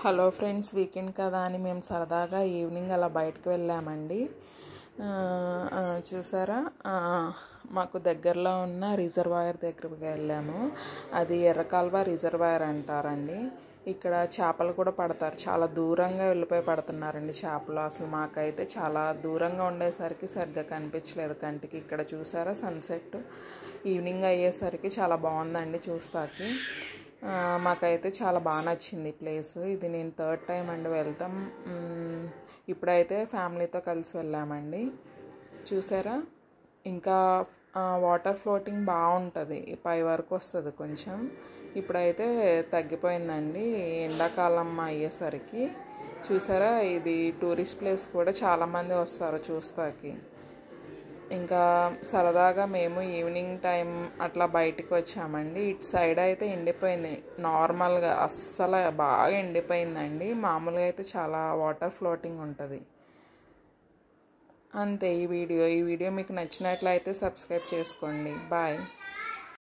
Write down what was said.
Hello friends, weekend కదా అని మేము సరదాగా ఈవినింగ్ అలా బయటకు వెళ్ళామండి. చూసారా, మాకు దగ్గరలో ఉన్న రిజర్వాయర్ దగ్గరికి వెళ్ళాము. అది ఎర్రకాల్వ రిజర్వాయర్ అంటారండి. ఇక్కడ చేపలు కూడా పడతారు. చాలా దూరంగా వెళ్ళిపోయి పడుతున్నారండి చేపలు. అసలు మాకైతే చాలా దూరంగా ఉండేసరికి సరిగ్గా కనిపించలేదు కంటికి. ఇక్కడ చూసారా సన్సెట్ ఈవినింగ్ అయ్యేసరికి చాలా బాగుందండి చూస్తాకి. మాకైతే చాలా బాగా నచ్చింది ప్లేస్. ఇది నేను థర్డ్ టైం అండి వెళ్తాం. ఇప్పుడైతే ఫ్యామిలీతో కలిసి వెళ్ళామండి. చూసారా, ఇంకా వాటర్ ఫ్లోటింగ్ బాగుంటుంది, పై వరకు వస్తుంది కొంచెం. ఇప్పుడైతే తగ్గిపోయిందండి ఎండాకాలం అయ్యేసరికి. చూసారా, ఇది టూరిస్ట్ ప్లేస్ కూడా చాలామంది వస్తారు చూస్తాకి. ఇంకా సరదాగా మేము ఈవినింగ్ టైం అట్లా బయటికి వచ్చామండి. ఇటు సైడ్ అయితే ఎండిపోయింది, నార్మల్గా అస్సలు బాగా ఎండిపోయిందండి. మామూలుగా అయితే చాలా వాటర్ ఫ్లోటింగ్ ఉంటుంది. అంతే ఈ వీడియో మీకు నచ్చినట్లయితే సబ్స్క్రైబ్ చేసుకోండి. బాయ్.